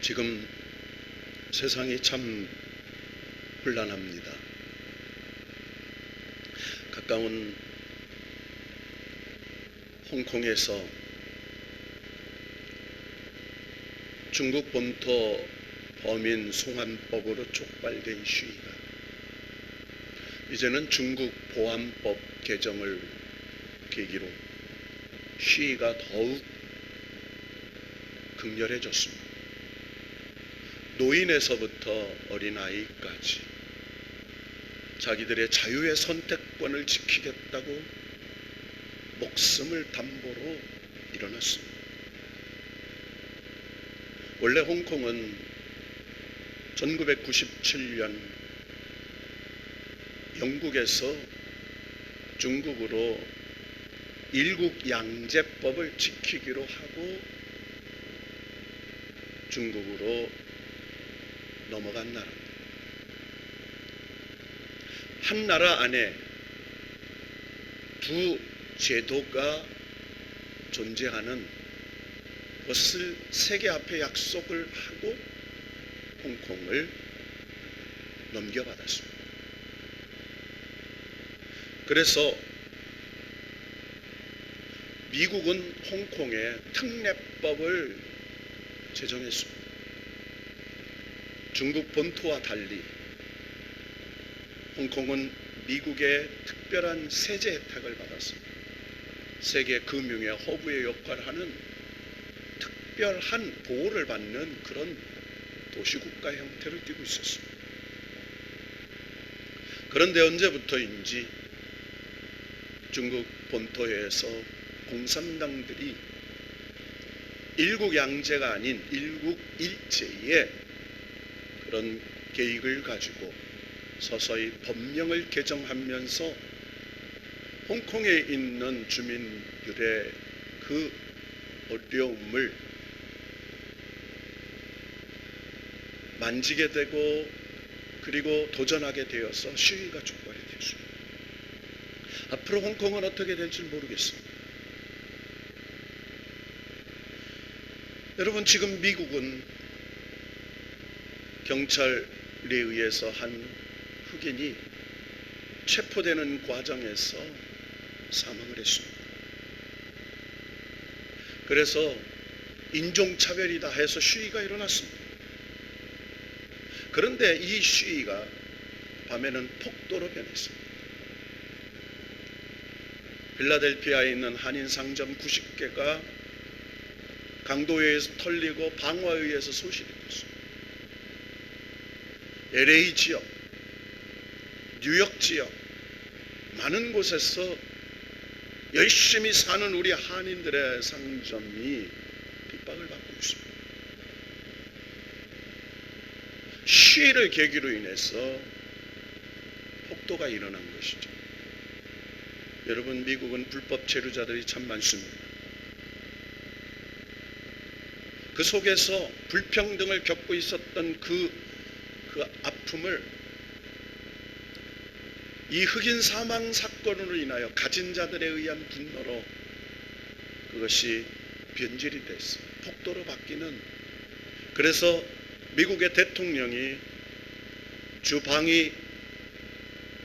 지금 세상이 참 혼란합니다. 가까운 홍콩에서 중국 본토 범인 송환법으로 촉발된 시위가 이제는 중국 보안법 개정을 계기로 시위가 더욱 극렬해졌습니다. 노인에서부터 어린아이까지 자기들의 자유의 선택권을 지키겠다고 목숨을 담보로 일어났습니다. 원래 홍콩은 1997년 영국에서 중국으로 일국 양제법을 지키기로 하고 중국으로 넘어간 나라입니다. 한 나라 안에 두 제도가 존재하는 것을 세계 앞에 약속을 하고 홍콩을 넘겨받았습니다. 그래서 미국은 홍콩에 특례법을 제정했습니다. 중국 본토와 달리 홍콩은 미국의 특별한 세제 혜택을 받았습니다. 세계 금융의 허브의 역할을 하는 특별한 보호를 받는 그런 도시국가 형태를 띠고 있었습니다. 그런데 언제부터인지 중국 본토에서 공산당들이 일국 양제가 아닌 일국 일제의 그런 계획을 가지고 서서히 법령을 개정하면서 홍콩에 있는 주민들의 그 어려움을 만지게 되고 그리고 도전하게 되어서 시위가 촉발이 되었습니다. 앞으로 홍콩은 어떻게 될지 모르겠습니다. 여러분, 지금 미국은 경찰에 의해서 한 흑인이 체포되는 과정에서 사망을 했습니다. 그래서 인종차별이다 해서 시위가 일어났습니다. 그런데 이 시위가 밤에는 폭도로 변했습니다. 필라델피아에 있는 한인 상점 90개가 강도에 의해서 털리고 방화에 의해서 소실이 됐습니다. LA 지역, 뉴욕 지역 많은 곳에서 열심히 사는 우리 한인들의 상점이 핍박을 받고 있습니다. 시위를 계기로 인해서 폭도가 일어난 것이죠. 여러분, 미국은 불법 체류자들이 참 많습니다. 그 속에서 불평등을 겪고 있었던 그 아픔을 이 흑인 사망 사건으로 인하여 가진 자들에 의한 분노로 그것이 변질이 됐어요. 폭도로 바뀌는. 그래서 미국의 대통령이 주방위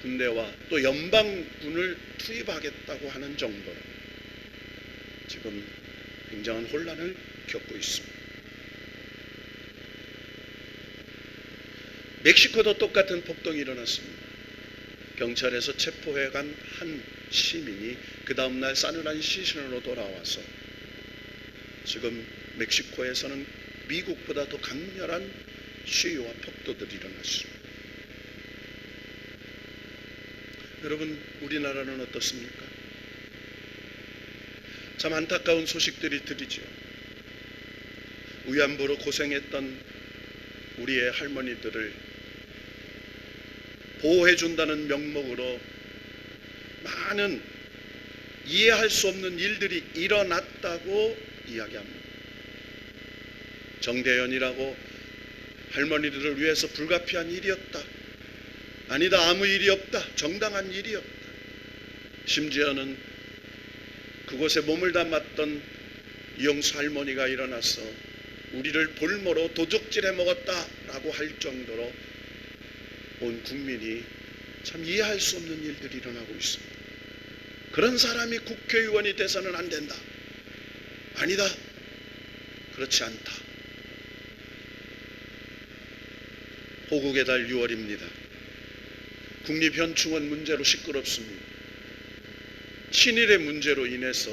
군대와 또 연방군을 투입하겠다고 하는 정도로 지금 굉장한 혼란을 겪고 있습니다. 멕시코도 똑같은 폭동이 일어났습니다. 경찰에서 체포해간 한 시민이 그 다음날 산프란시스코로 돌아와서 지금 멕시코에서는 미국보다 더 강렬한 시위와 폭도들이 일어났습니다. 여러분, 우리나라는 어떻습니까? 참 안타까운 소식들이 들리죠. 위안부로 고생했던 우리의 할머니들을 보호해준다는 명목으로 많은 이해할 수 없는 일들이 일어났다고 이야기합니다. 정대현이라고 할머니들을 위해서 불가피한 일이었다. 아니다, 아무 일이 없다. 정당한 일이었다. 심지어는 그곳에 몸을 담았던 이영수 할머니가 일어나서 우리를 볼모로 도적질해 먹었다라고 할 정도로 온 국민이 참 이해할 수 없는 일들이 일어나고 있습니다. 그런 사람이 국회의원이 돼서는 안 된다. 아니다. 그렇지 않다. 호국의 달 6월입니다. 국립현충원 문제로 시끄럽습니다. 친일의 문제로 인해서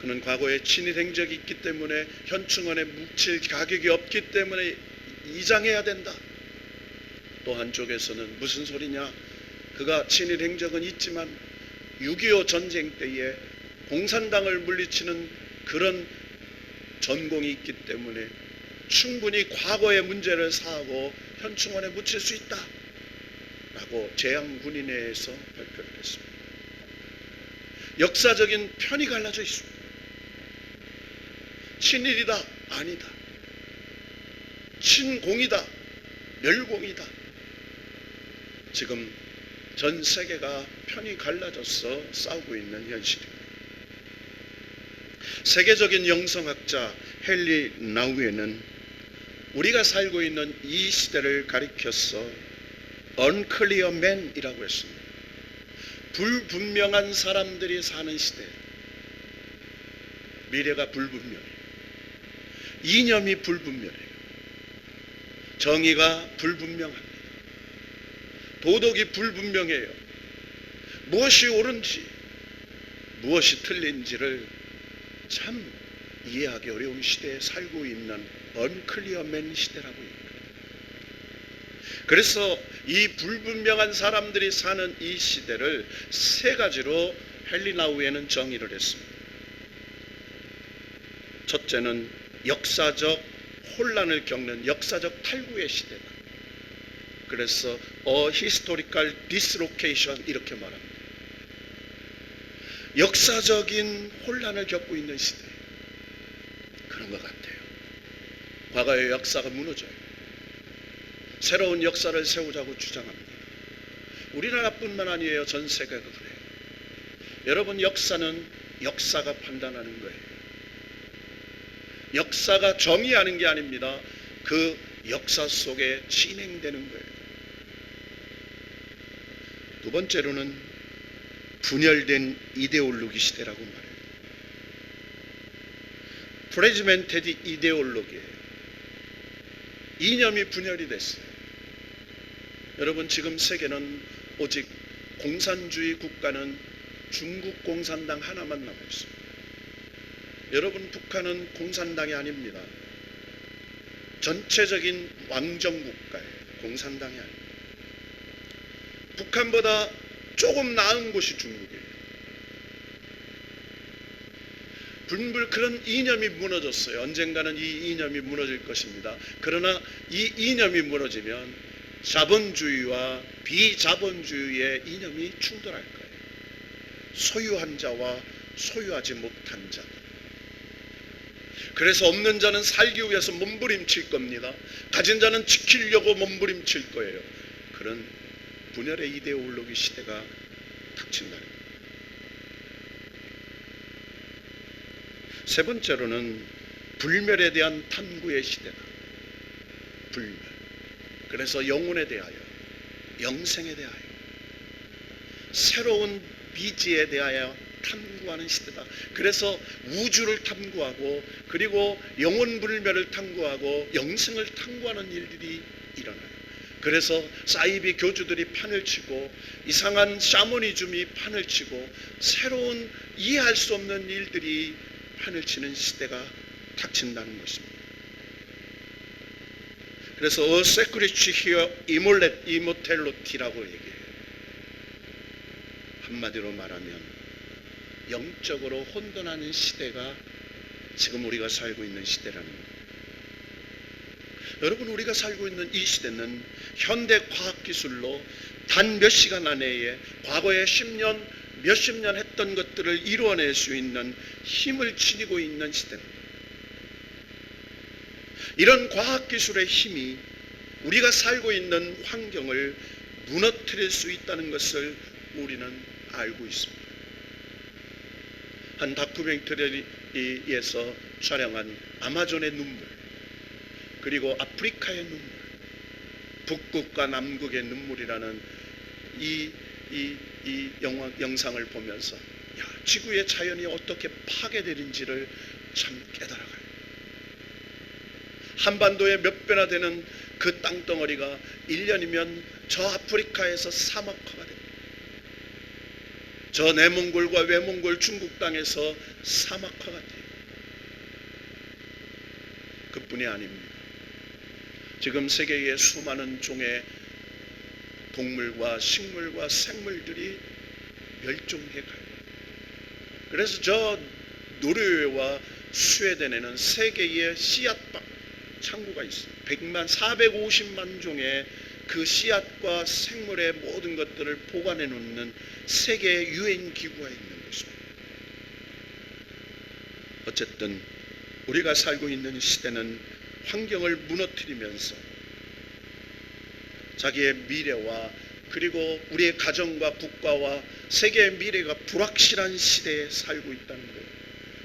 그는 과거에 친일 행적이 있기 때문에 현충원에 묻힐 자격이 없기 때문에 이장해야 된다. 또 한쪽에서는 무슨 소리냐, 그가 친일 행적은 있지만 6.25 전쟁 때에 공산당을 물리치는 그런 전공이 있기 때문에 충분히 과거의 문제를 사하고 현충원에 묻힐 수 있다 라고 재향군인회에서 발표를 했습니다. 역사적인 편이 갈라져 있습니다. 친일이다, 아니다. 친공이다, 멸공이다. 지금 전 세계가 편이 갈라져서 싸우고 있는 현실입니다. 세계적인 영성학자 헨리 나우에는 우리가 살고 있는 이 시대를 가리켜서 unclear man이라고 했습니다. 불분명한 사람들이 사는 시대. 미래가 불분명해요. 이념이 불분명해요. 정의가 불분명합니다. 도덕이 불분명해요. 무엇이 옳은지 무엇이 틀린지를 참 이해하기 어려운 시대에 살고 있는 unclear man 시대라고 합니다. 그래서 이 불분명한 사람들이 사는 이 시대를 세 가지로 헨리 나우에는 정의를 했습니다. 첫째는 역사적 혼란을 겪는 역사적 탈구의 시대다. 그래서 a historical dislocation 이렇게 말합니다. 역사적인 혼란을 겪고 있는 시대. 그런 것 같아요. 과거의 역사가 무너져요. 새로운 역사를 세우자고 주장합니다. 우리나라뿐만 아니에요. 전 세계가 그래요. 여러분, 역사는 역사가 판단하는 거예요. 역사가 정의하는 게 아닙니다. 그 역사 속에 진행되는 거예요. 두 번째로는 분열된 이데올로기 시대라고 말해요. 프레지멘테디 이데올로기예요. 이념이 분열이 됐어요. 여러분, 지금 세계는 오직 공산주의 국가는 중국 공산당 하나만 남아 있습니다. 여러분, 북한은 공산당이 아닙니다. 전체적인 왕정국가예요. 공산당이 아닙니다. 북한보다 조금 나은 곳이 중국이에요. 그런 이념이 무너졌어요. 언젠가는 이 이념이 무너질 것입니다. 그러나 이 이념이 무너지면 자본주의와 비자본주의의 이념이 충돌할 거예요. 소유한 자와 소유하지 못한 자. 그래서 없는 자는 살기 위해서 몸부림칠 겁니다. 가진 자는 지키려고 몸부림칠 거예요. 그런 분열의 이데올로기 시대가 닥친다는 거예요. 세 번째로는 불멸에 대한 탐구의 시대다. 불멸. 그래서 영혼에 대하여, 영생에 대하여, 새로운 미지에 대하여 탐구하는 시대다. 그래서 우주를 탐구하고, 그리고 영혼 불멸을 탐구하고, 영생을 탐구하는 일들이 일어나요. 그래서 사이비 교주들이 판을 치고, 이상한 샤머니즘이 판을 치고, 새로운 이해할 수 없는 일들이 판을 치는 시대가 닥친다는 것입니다. 그래서 A Secret Here Immortality라고 얘기해요. 한마디로 말하면 영적으로 혼돈하는 시대가 지금 우리가 살고 있는 시대라는 거예요. 여러분, 우리가 살고 있는 이 시대는 현대 과학기술로 단 몇 시간 안에 과거에 10년, 몇십 년 했던 것들을 이루어낼 수 있는 힘을 지니고 있는 시대입니다. 이런 과학기술의 힘이 우리가 살고 있는 환경을 무너뜨릴 수 있다는 것을 우리는 알고 있습니다. 한 다큐멘터리에서 촬영한 아마존의 눈물, 그리고 아프리카의 눈물, 북극과 남극의 눈물이라는 이 영상을 보면서 지구의 자연이 어떻게 파괴되는지를 참 깨달아가요. 한반도의 몇 배나 되는 그 땅덩어리가 1년이면 저 아프리카에서 사막화가 됩니다. 저 내몽골과 외몽골 중국 땅에서 사막화가 돼요. 그뿐이 아닙니다. 지금 세계의 수많은 종의 동물과 식물과 생물들이 멸종해 가요. 그래서 저 노르웨이와 스웨덴에는 세계의 씨앗 창고가 있어요. 450만 종의 그 씨앗과 생물의 모든 것들을 보관해 놓는 세계의 유엔 기구가 있는 것입니다. 어쨌든 우리가 살고 있는 시대는 환경을 무너뜨리면서 자기의 미래와 그리고 우리의 가정과 국가와 세계의 미래가 불확실한 시대에 살고 있다는 거예요.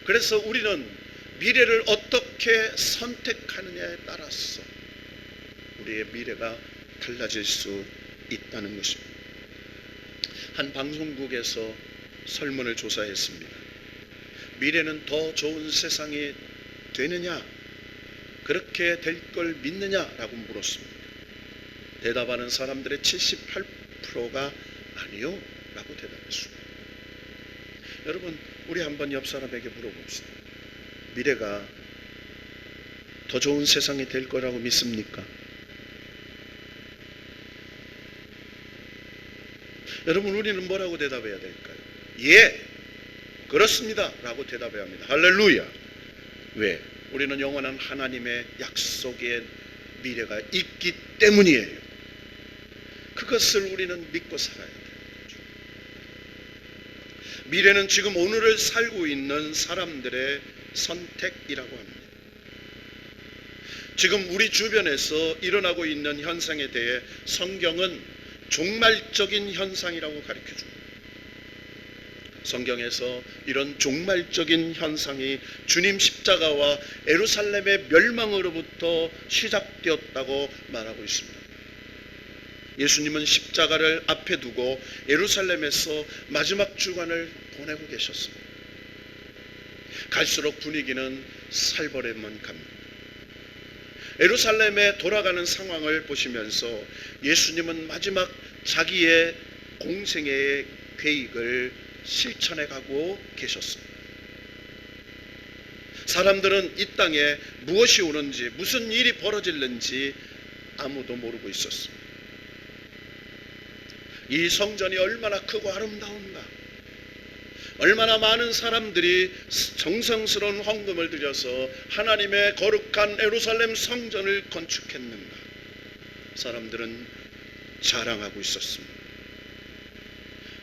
그래서 우리는 미래를 어떻게 선택하느냐에 따라서 우리의 미래가 달라질 수 있다는 것입니다. 한 방송국에서 설문을 조사했습니다. 미래는 더 좋은 세상이 되느냐, 그렇게 될 걸 믿느냐라고 물었습니다. 대답하는 사람들의 78%가 아니요 라고 대답했습니다. 여러분, 우리 한번 옆 사람에게 물어봅시다. 미래가 더 좋은 세상이 될 거라고 믿습니까? 여러분, 우리는 뭐라고 대답해야 될까요? 예, 그렇습니다 라고 대답해야 합니다. 할렐루야. 왜? 우리는 영원한 하나님의 약속의 미래가 있기 때문이에요. 그것을 우리는 믿고 살아야 돼요. 미래는 지금 오늘을 살고 있는 사람들의 선택이라고 합니다. 지금 우리 주변에서 일어나고 있는 현상에 대해 성경은 종말적인 현상이라고 가르쳐 줍니다. 성경에서 이런 종말적인 현상이 주님 십자가와 예루살렘의 멸망으로부터 시작되었다고 말하고 있습니다. 예수님은 십자가를 앞에 두고 예루살렘에서 마지막 주간을 보내고 계셨습니다. 갈수록 분위기는 살벌해만 갑니다. 예루살렘에 돌아가는 상황을 보시면서 예수님은 마지막 자기의 공생애의 계획을 실천해 가고 계셨습니다. 사람들은 이 땅에 무엇이 오는지, 무슨 일이 벌어질는지 아무도 모르고 있었습니다. 이 성전이 얼마나 크고 아름다운가, 얼마나 많은 사람들이 정성스러운 헌금을 들여서 하나님의 거룩한 예루살렘 성전을 건축했는가, 사람들은 자랑하고 있었습니다.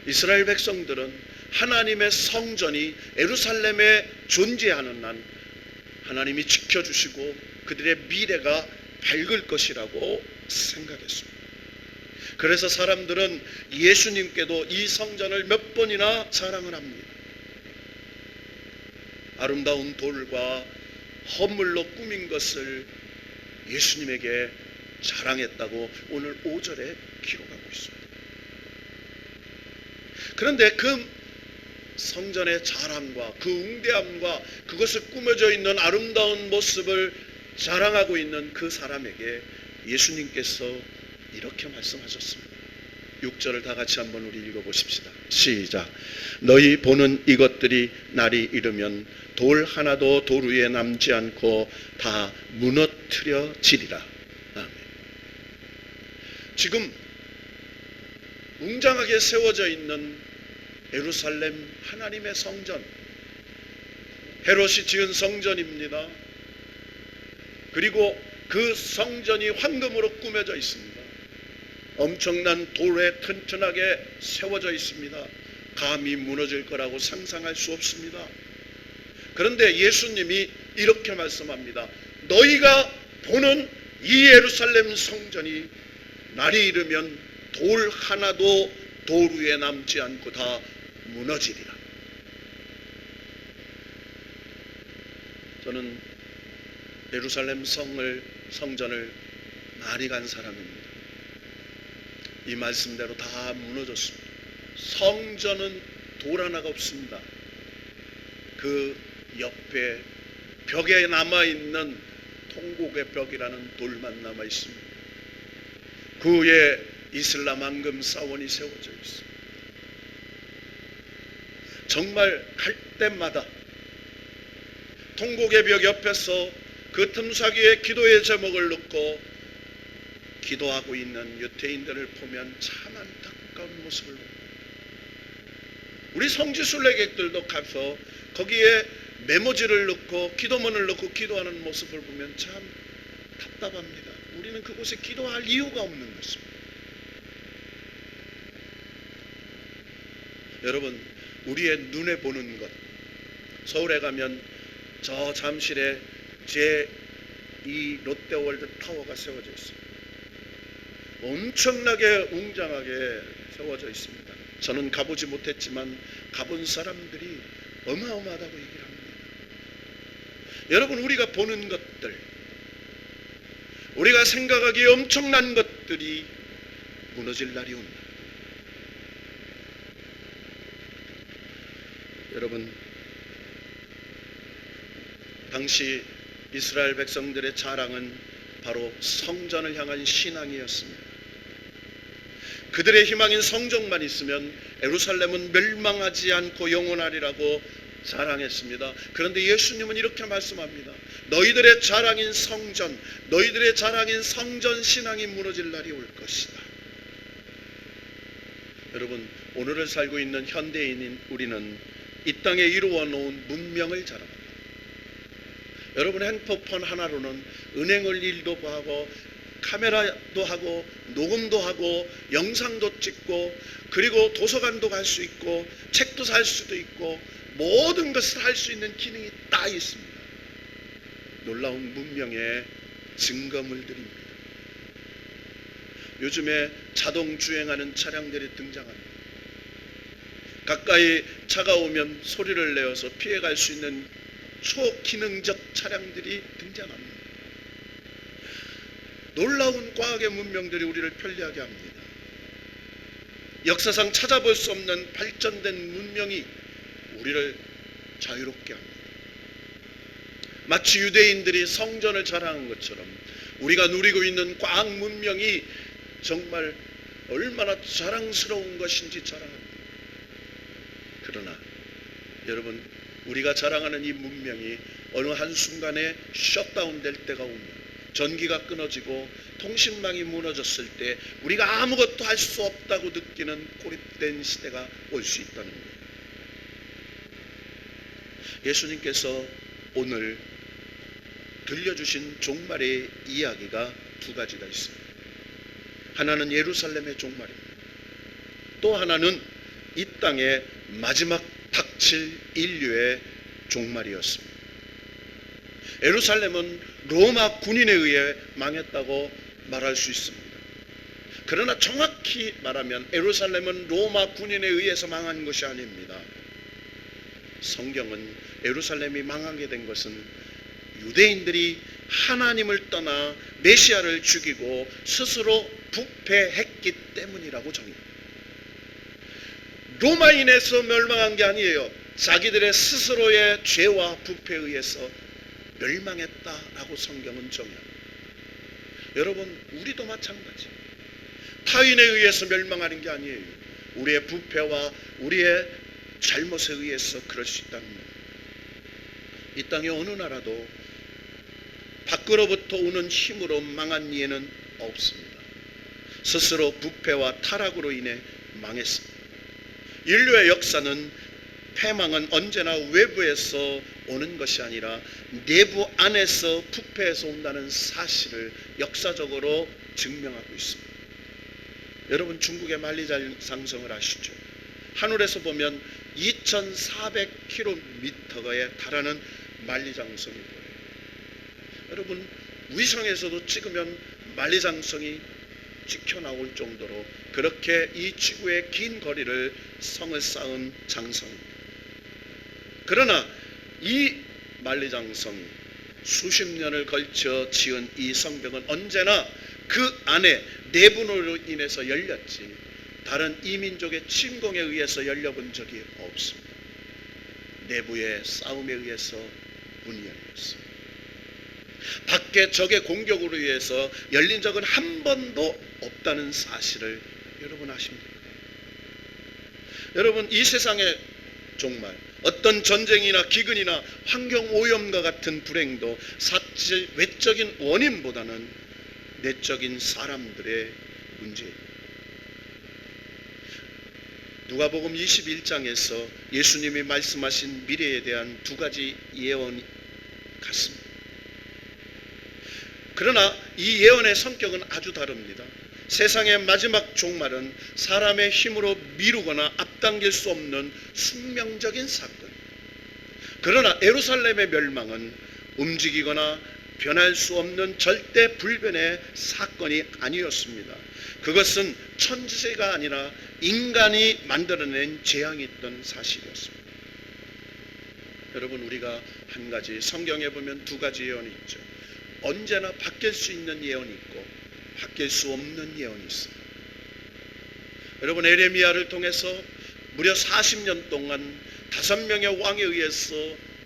이스라엘 백성들은 하나님의 성전이 예루살렘에 존재하는 한 하나님이 지켜주시고 그들의 미래가 밝을 것이라고 생각했습니다. 그래서 사람들은 예수님께도 이 성전을 몇 번이나 자랑을 합니다. 아름다운 돌과 헌물로 꾸민 것을 예수님에게 자랑했다고 오늘 5절에 기록하고 있습니다. 그런데 그 성전의 자랑과 그 웅대함과 그것을 꾸며져 있는 아름다운 모습을 자랑하고 있는 그 사람에게 예수님께서 이렇게 말씀하셨습니다. 6절을 다 같이 한번 우리 읽어보십시다. 시작. 너희 보는 이것들이 날이 이르면 돌 하나도 돌 위에 남지 않고 다 무너뜨려지리라. 아멘. 지금 웅장하게 세워져 있는 예루살렘 하나님의 성전, 헤롯이 지은 성전입니다. 그리고 그 성전이 황금으로 꾸며져 있습니다. 엄청난 돌에 튼튼하게 세워져 있습니다. 감히 무너질 거라고 상상할 수 없습니다. 그런데 예수님이 이렇게 말씀합니다. 너희가 보는 이 예루살렘 성전이 날이 이르면 돌 하나도 돌 위에 남지 않고 다 무너지리라. 저는 예루살렘 성을 성전을 많이 간 사람입니다. 이 말씀대로 다 무너졌습니다. 성전은 돌 하나가 없습니다. 그 옆에 벽에 남아있는 통곡의 벽이라는 돌만 남아있습니다. 그 위에 이슬람 황금 사원이 세워져 있습니다. 정말 갈 때마다 통곡의 벽 옆에서 그 틈사귀에 기도의 제목을 넣고 기도하고 있는 유태인들을 보면 참 안타까운 모습을 봅니다. 우리 성지순례객들도 가서 거기에 메모지를 넣고 기도문을 넣고 기도하는 모습을 보면 참 답답합니다. 우리는 그곳에 기도할 이유가 없는 것입니다. 여러분, 우리의 눈에 보는 것, 서울에 가면 저 잠실에 제2 롯데월드 타워가 세워져 있습니다. 엄청나게 웅장하게 세워져 있습니다. 저는 가보지 못했지만 가본 사람들이 어마어마하다고 얘기를 합니다. 여러분, 우리가 보는 것들, 우리가 생각하기에 엄청난 것들이 무너질 날이 온다. 여러분, 당시 이스라엘 백성들의 자랑은 바로 성전을 향한 신앙이었습니다. 그들의 희망인 성전만 있으면 예루살렘은 멸망하지 않고 영원하리라고 자랑했습니다. 그런데 예수님은 이렇게 말씀합니다. 너희들의 자랑인 성전, 너희들의 자랑인 성전 신앙이 무너질 날이 올 것이다. 여러분, 오늘을 살고 있는 현대인인 우리는 이 땅에 이루어 놓은 문명을 자랑합니다. 여러분, 핸드폰 하나로는 은행을 일도 하고 카메라도 하고 녹음도 하고 영상도 찍고 그리고 도서관도 갈 수 있고 책도 살 수도 있고 모든 것을 할 수 있는 기능이 다 있습니다. 놀라운 문명의 증거물들입니다. 요즘에 자동 주행하는 차량들이 등장합니다. 가까이 차가 오면 소리를 내어서 피해갈 수 있는 초기능적 차량들이 등장합니다. 놀라운 과학의 문명들이 우리를 편리하게 합니다. 역사상 찾아볼 수 없는 발전된 문명이 우리를 자유롭게 합니다. 마치 유대인들이 성전을 자랑한 것처럼 우리가 누리고 있는 과학 문명이 정말 얼마나 자랑스러운 것인지 자랑합니다. 그러나 여러분, 우리가 자랑하는 이 문명이 어느 한순간에 셧다운 될 때가 오면, 전기가 끊어지고 통신망이 무너졌을 때 우리가 아무것도 할 수 없다고 느끼는 고립된 시대가 올 수 있다는 거예요. 예수님께서 오늘 들려주신 종말의 이야기가 두 가지가 있습니다. 하나는 예루살렘의 종말입니다. 또 하나는 이 땅의 마지막 닥칠 인류의 종말이었습니다. 예루살렘은 로마 군인에 의해 망했다고 말할 수 있습니다. 그러나 정확히 말하면 예루살렘은 로마 군인에 의해서 망한 것이 아닙니다. 성경은 예루살렘이 망하게 된 것은 유대인들이 하나님을 떠나 메시아를 죽이고 스스로 부패했기 때문이라고 정의합니다. 로마인에서 멸망한 게 아니에요. 자기들의 스스로의 죄와 부패에 의해서 멸망했다라고 성경은 정의합니다. 여러분, 우리도 마찬가지. 타인에 의해서 멸망하는 게 아니에요. 우리의 부패와 우리의 잘못에 의해서 그럴 수 있다는 거예요. 이 땅의 어느 나라도 밖으로부터 오는 힘으로 망한 예는 없습니다. 스스로 부패와 타락으로 인해 망했습니다. 인류의 역사는 패망은 언제나 외부에서 오는 것이 아니라 내부 안에서 부패해서 온다는 사실을 역사적으로 증명하고 있습니다. 여러분, 중국의 만리장성을 아시죠? 하늘에서 보면 2400km에 달하는 만리장성이 보여요. 여러분, 위성에서도 찍으면 만리장성이 찍혀 나올 정도로 그렇게 이 지구의 긴 거리를 성을 쌓은 장성입니다. 그러나 이 만리장성, 수십 년을 걸쳐 지은 이 성벽은 언제나 그 안에 내분으로 인해서 열렸지 다른 이민족의 침공에 의해서 열려본 적이 없습니다. 내부의 싸움에 의해서 문이 열렸어요. 밖에 적의 공격으로 인해서 열린 적은 한 번도 없다는 사실을 여러분 아십니까? 여러분, 이 세상의 종말, 어떤 전쟁이나 기근이나 환경오염과 같은 불행도 사실 외적인 원인보다는 내적인 사람들의 문제입니다. 누가복음 21장에서 예수님이 말씀하신 미래에 대한 두 가지 예언이 같습니다. 그러나 이 예언의 성격은 아주 다릅니다. 세상의 마지막 종말은 사람의 힘으로 미루거나 앞당길 수 없는 숙명적인 사건. 그러나 예루살렘의 멸망은 움직이거나 변할 수 없는 절대 불변의 사건이 아니었습니다. 그것은 천지세가 아니라 인간이 만들어낸 재앙이 있던 사실이었습니다. 여러분, 우리가 한 가지, 성경에 보면 두 가지 예언이 있죠. 언제나 바뀔 수 있는 예언이 있고 바뀔 수 없는 예언이 있어요. 여러분, 에레미야를 통해서 무려 40년 동안 5명의 왕에 의해서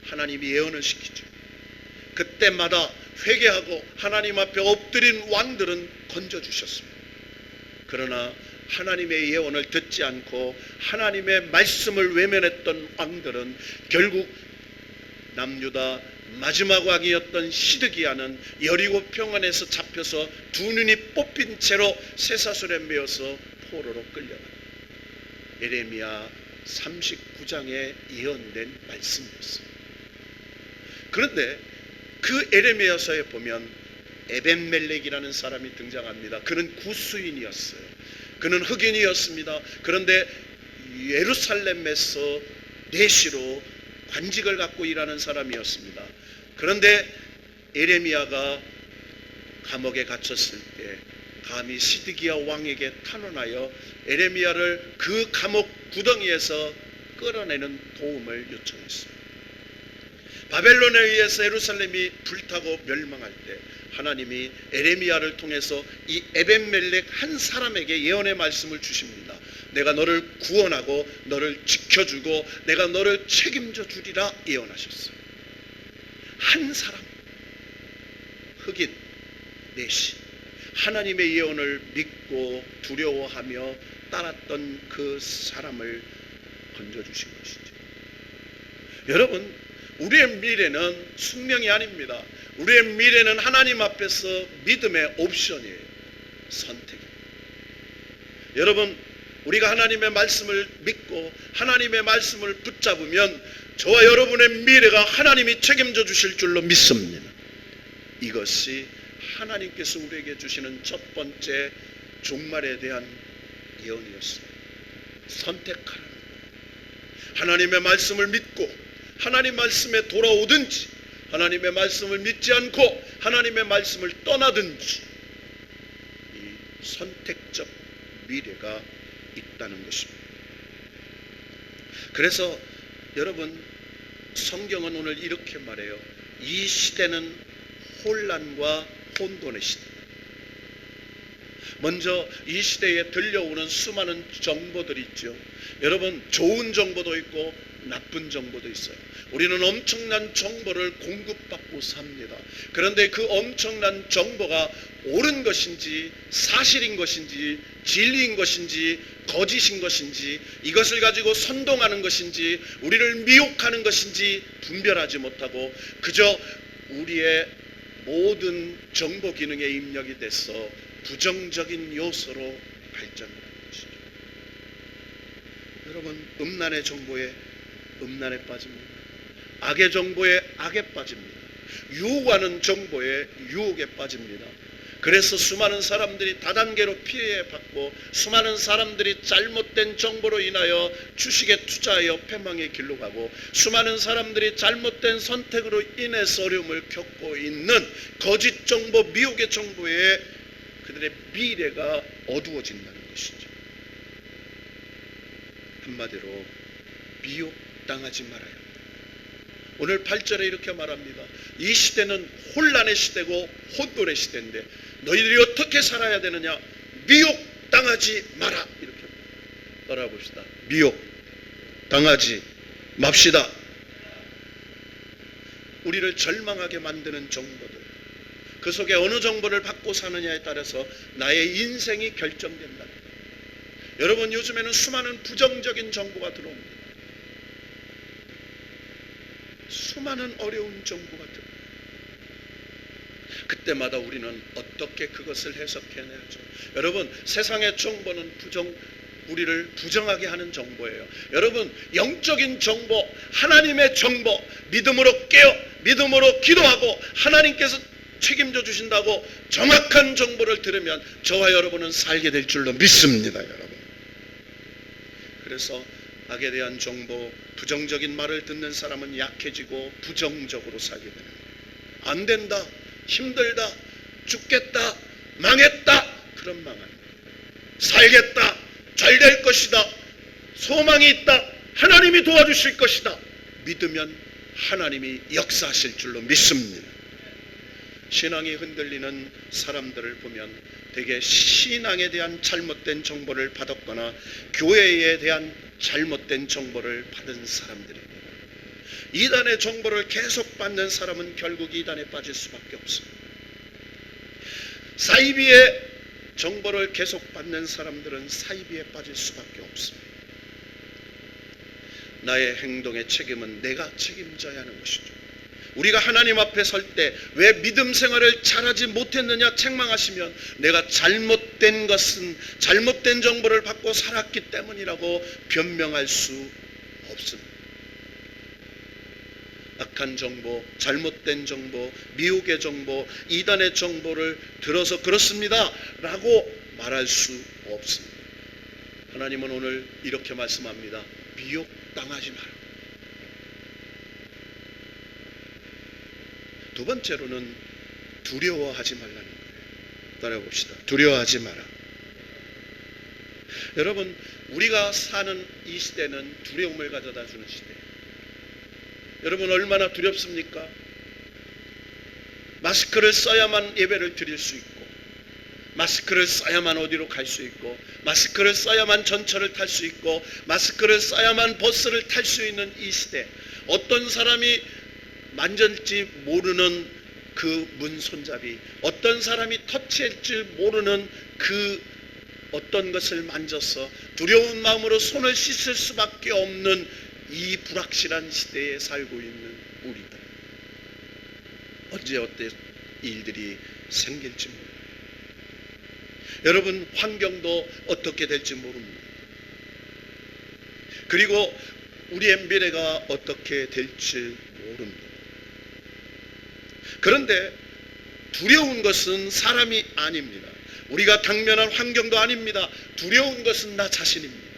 하나님이 예언을 시키죠. 그때마다 회개하고 하나님 앞에 엎드린 왕들은 건져주셨습니다. 그러나 하나님의 예언을 듣지 않고 하나님의 말씀을 외면했던 왕들은 결국 남유다 마지막 왕이었던 시드기야는 여리고 평원에서 잡혀서 두 눈이 뽑힌 채로 쇠사슬에 매어서 포로로 끌려갑니다. 에레미야 39장에 예언된 말씀이었어요. 그런데 그 에레미야서에 보면 에벤멜렉이라는 사람이 등장합니다. 그는 구스인이었어요. 그는 흑인이었습니다. 그런데 예루살렘에서 내시로 관직을 갖고 일하는 사람이었습니다. 그런데 에레미야가 감옥에 갇혔을 때 감히 시드기야 왕에게 탄원하여 에레미야를 그 감옥 구덩이에서 끌어내는 도움을 요청했습니다. 바벨론에 의해서 예루살렘이 불타고 멸망할 때 하나님이 에레미야를 통해서 이 에벤멜렉 한 사람에게 예언의 말씀을 주십니다. 내가 너를 구원하고 너를 지켜주고 내가 너를 책임져 주리라 예언하셨어요. 한 사람, 흑인 내시, 하나님의 예언을 믿고 두려워하며 따랐던 그 사람을 건져주신 것이죠. 여러분, 우리의 미래는 숙명이 아닙니다. 우리의 미래는 하나님 앞에서 믿음의 옵션이에요. 선택입니다. 여러분, 우리가 하나님의 말씀을 믿고 하나님의 말씀을 붙잡으면 저와 여러분의 미래가 하나님이 책임져 주실 줄로 믿습니다. 이것이 하나님께서 우리에게 주시는 첫 번째 종말에 대한 예언이었습니다. 선택하라. 하나님의 말씀을 믿고 하나님 말씀에 돌아오든지 하나님의 말씀을 믿지 않고 하나님의 말씀을 떠나든지 이 선택적 미래가 있다는 것입니다. 그래서 여러분, 성경은 오늘 이렇게 말해요. 이 시대는 혼란과 혼돈의 시대. 먼저 이 시대에 들려오는 수많은 정보들이 있죠. 여러분, 좋은 정보도 있고 나쁜 정보도 있어요. 우리는 엄청난 정보를 공급받고 삽니다. 그런데 그 엄청난 정보가 옳은 것인지 사실인 것인지 진리인 것인지 거짓인 것인지 이것을 가지고 선동하는 것인지 우리를 미혹하는 것인지 분별하지 못하고 그저 우리의 모든 정보 기능에 입력이 돼서 부정적인 요소로 발전하는 것이죠. 여러분, 음란의 정보에 음란에 빠집니다. 악의 정보에 악에 빠집니다. 유혹하는 정보에 유혹에 빠집니다. 그래서 수많은 사람들이 다단계로 피해받고 수많은 사람들이 잘못된 정보로 인하여 주식에 투자하여 패망의 길로 가고 수많은 사람들이 잘못된 선택으로 인해서 어려움을 겪고 있는 거짓 정보, 미혹의 정보에 그들의 미래가 어두워진다는 것이죠. 한마디로 미혹당하지 말아야 합니다. 오늘 8절에 이렇게 말합니다. 이 시대는 혼란의 시대고 혼돈의 시대인데 너희들이 어떻게 살아야 되느냐? 미혹당하지 마라. 이렇게 따라봅시다. 미혹당하지 맙시다. 우리를 절망하게 만드는 정보들, 그 속에 어느 정보를 받고 사느냐에 따라서 나의 인생이 결정된다. 여러분, 요즘에는 수많은 부정적인 정보가 들어옵니다. 수많은 어려운 정보가 들어옵니다. 그때마다 우리는 어떻게 그것을 해석해내야죠? 여러분, 세상의 정보는 우리를 부정하게 하는 정보예요. 여러분, 영적인 정보, 하나님의 정보, 믿음으로 깨어 믿음으로 기도하고 하나님께서 책임져 주신다고 정확한 정보를 들으면 저와 여러분은 살게 될 줄로 믿습니다. 여러분, 그래서 악에 대한 정보, 부정적인 말을 듣는 사람은 약해지고 부정적으로 살게 되는 거예요. 안 된다, 힘들다, 죽겠다, 망했다, 그런 망 아닙니다. 살겠다, 잘 될 것이다, 소망이 있다, 하나님이 도와주실 것이다 믿으면 하나님이 역사하실 줄로 믿습니다. 신앙이 흔들리는 사람들을 보면 대개 신앙에 대한 잘못된 정보를 받았거나 교회에 대한 잘못된 정보를 받은 사람들입니다. 이단의 정보를 계속 받는 사람은 결국 이단에 빠질 수밖에 없습니다. 사이비의 정보를 계속 받는 사람들은 사이비에 빠질 수밖에 없습니다. 나의 행동의 책임은 내가 책임져야 하는 것이죠. 우리가 하나님 앞에 설 때 왜 믿음 생활을 잘하지 못했느냐 책망하시면 내가 잘못된 것은 잘못된 정보를 받고 살았기 때문이라고 변명할 수 없습니다. 악한 정보, 잘못된 정보, 미혹의 정보, 이단의 정보를 들어서 그렇습니다 라고 말할 수 없습니다. 하나님은 오늘 이렇게 말씀합니다. 미혹당하지 마라. 두 번째로는 두려워하지 말라는 거예요. 따라봅시다. 두려워하지 마라. 여러분, 우리가 사는 이 시대는 두려움을 가져다 주는 시대예요. 여러분, 얼마나 두렵습니까? 마스크를 써야만 예배를 드릴 수 있고, 마스크를 써야만 어디로 갈 수 있고, 마스크를 써야만 전철을 탈 수 있고, 마스크를 써야만 버스를 탈 수 있는 이 시대, 어떤 사람이 만질지 모르는 그 문 손잡이, 어떤 사람이 터치할지 모르는 그 어떤 것을 만져서 두려운 마음으로 손을 씻을 수밖에 없는 이 불확실한 시대에 살고 있는 우리들, 언제 어떤 일들이 생길지 모릅니다. 여러분, 환경도 어떻게 될지 모릅니다. 그리고 우리의 미래가 어떻게 될지 모릅니다. 그런데 두려운 것은 사람이 아닙니다. 우리가 당면한 환경도 아닙니다. 두려운 것은 나 자신입니다.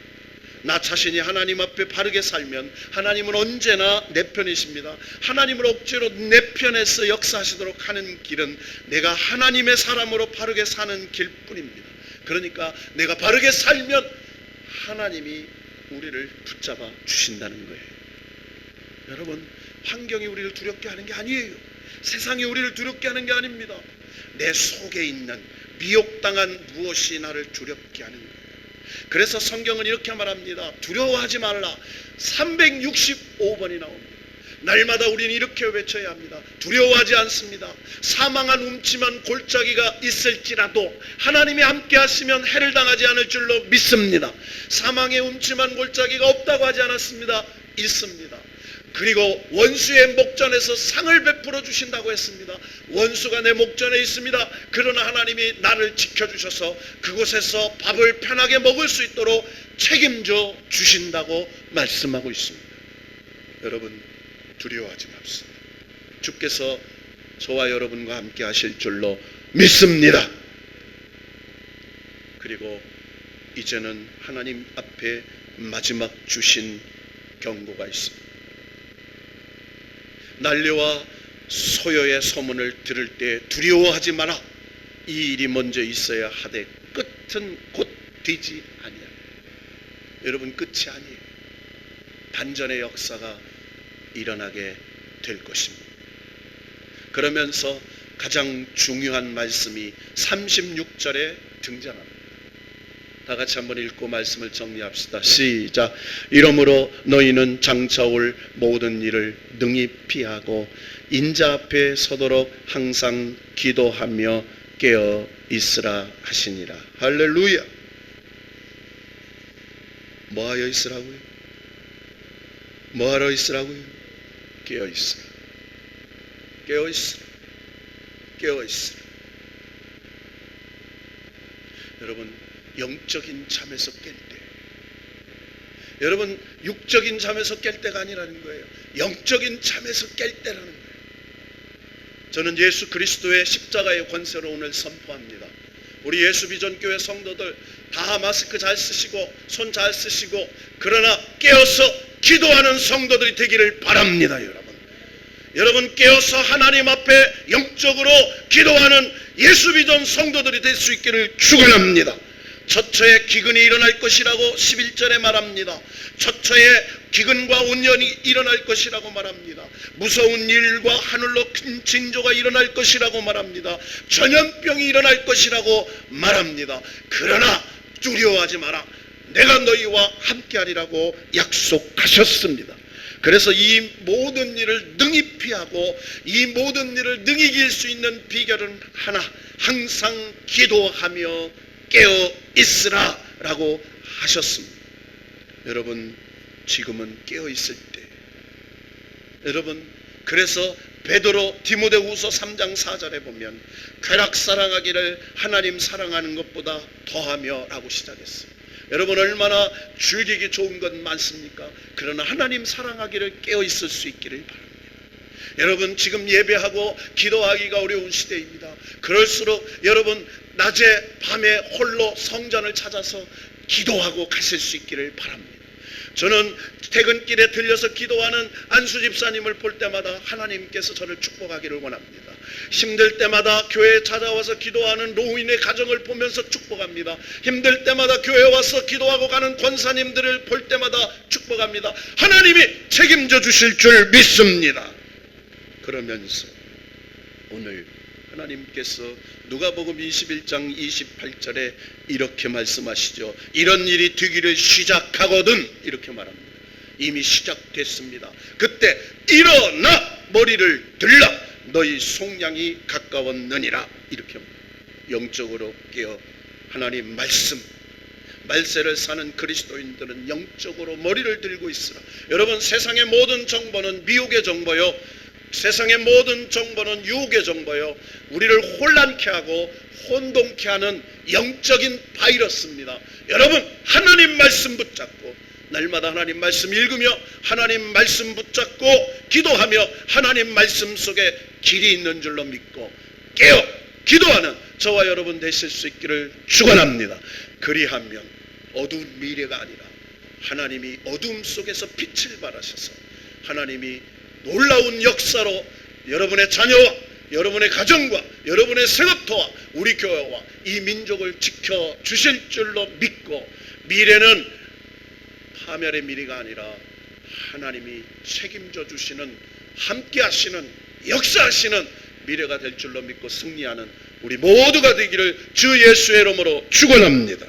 나 자신이 하나님 앞에 바르게 살면 하나님은 언제나 내 편이십니다. 하나님을 억지로 내 편에서 역사하시도록 하는 길은 내가 하나님의 사람으로 바르게 사는 길뿐입니다. 그러니까 내가 바르게 살면 하나님이 우리를 붙잡아 주신다는 거예요. 여러분, 환경이 우리를 두렵게 하는 게 아니에요. 세상이 우리를 두렵게 하는 게 아닙니다. 내 속에 있는 미혹당한 무엇이 나를 두렵게 하는 거예요. 그래서 성경은 이렇게 말합니다. 두려워하지 말라. 365번이 나옵니다. 날마다 우리는 이렇게 외쳐야 합니다. 두려워하지 않습니다. 사망한 움침한 골짜기가 있을지라도 하나님이 함께 하시면 해를 당하지 않을 줄로 믿습니다. 사망의 움침한 골짜기가 없다고 하지 않았습니다. 있습니다. 그리고 원수의 목전에서 상을 베풀어 주신다고 했습니다. 원수가 내 목전에 있습니다. 그러나 하나님이 나를 지켜주셔서 그곳에서 밥을 편하게 먹을 수 있도록 책임져 주신다고 말씀하고 있습니다. 여러분, 두려워하지 맙시다. 주께서 저와 여러분과 함께 하실 줄로 믿습니다. 그리고 이제는 하나님 앞에 마지막 주신 경고가 있습니다. 난리와 소요의 소문을 들을 때 두려워하지 마라. 이 일이 먼저 있어야 하되 끝은 곧 되지 아니하리라. 여러분, 끝이 아니에요. 반전의 역사가 일어나게 될 것입니다. 그러면서 가장 중요한 말씀이 36절에 등장합니다. 다 같이 한번 읽고 말씀을 정리합시다. 시작. 이러므로 너희는 장차 올 모든 일을 능히 피하고 인자 앞에 서도록 항상 기도하며 깨어 있으라 하시니라. 할렐루야. 뭐하여 있으라고요? 뭐하러 있으라고요? 깨어 있으라. 깨어 있으라. 깨어 있으라. 여러분, 영적인 잠에서 깰 때, 여러분 육적인 잠에서 깰 때가 아니라는 거예요. 영적인 잠에서 깰 때라는 거예요. 저는 예수 그리스도의 십자가의 권세로 오늘 선포합니다. 우리 예수비전교회 성도들 다 마스크 잘 쓰시고 손 잘 쓰시고, 그러나 깨어서 기도하는 성도들이 되기를 바랍니다. 여러분 깨어서 하나님 앞에 영적으로 기도하는 예수비전 성도들이 될 수 있기를 축원합니다. 처처에 기근이 일어날 것이라고 11절에 말합니다. 처처에 기근과 운연이 일어날 것이라고 말합니다. 무서운 일과 하늘로 큰 징조가 일어날 것이라고 말합니다. 전염병이 일어날 것이라고 말합니다. 그러나 두려워하지 마라. 내가 너희와 함께하리라고 약속하셨습니다. 그래서 이 모든 일을 능히 피하고 이 모든 일을 능히 이길 수 있는 비결은 하나, 항상 기도하며 깨어 있으라 라고 하셨습니다. 여러분 지금은 깨어 있을 때, 여러분 그래서 베드로 디모데후서 3장 4절에 보면 쾌락 사랑하기를 하나님 사랑하는 것보다 더하며 라고 시작했어요. 여러분 얼마나 즐기기 좋은 것 많습니까? 그러나 하나님 사랑하기를 깨어 있을 수 있기를 바랍니다. 여러분 지금 예배하고 기도하기가 어려운 시대입니다. 그럴수록 여러분 낮에 밤에 홀로 성전을 찾아서 기도하고 가실 수 있기를 바랍니다. 저는 퇴근길에 들려서 기도하는 안수 집사님을 볼 때마다 하나님께서 저를 축복하기를 원합니다. 힘들 때마다 교회에 찾아와서 기도하는 노인의 가정을 보면서 축복합니다. 힘들 때마다 교회에 와서 기도하고 가는 권사님들을 볼 때마다 축복합니다. 하나님이 책임져 주실 줄 믿습니다. 그러면서 오늘 하나님께서 누가복음 21장 28절에 이렇게 말씀하시죠. 이런 일이 되기를 시작하거든, 이렇게 말합니다. 이미 시작됐습니다. 그때 일어나 머리를 들라 너희 속량이 가까웠느니라, 이렇게 영적으로 깨어 하나님 말세를 사는 그리스도인들은 영적으로 머리를 들고 있으라. 여러분 세상의 모든 정보는 미혹의 정보요, 세상의 모든 정보는 유혹의 정보요, 우리를 혼란케 하고 혼동케 하는 영적인 바이러스입니다. 여러분 하나님 말씀 붙잡고 날마다 하나님 말씀 읽으며 하나님 말씀 붙잡고 기도하며 하나님 말씀 속에 길이 있는 줄로 믿고 깨어 기도하는 저와 여러분 되실 수 있기를 축원합니다. 그리하면 어두운 미래가 아니라 하나님이 어둠 속에서 빛을 발하셔서 하나님이 놀라운 역사로 여러분의 자녀와 여러분의 가정과 여러분의 생업터와 우리 교회와 이 민족을 지켜주실 줄로 믿고, 미래는 파멸의 미래가 아니라 하나님이 책임져 주시는, 함께 하시는, 역사하시는 미래가 될 줄로 믿고 승리하는 우리 모두가 되기를 주 예수의 이름으로 축원합니다.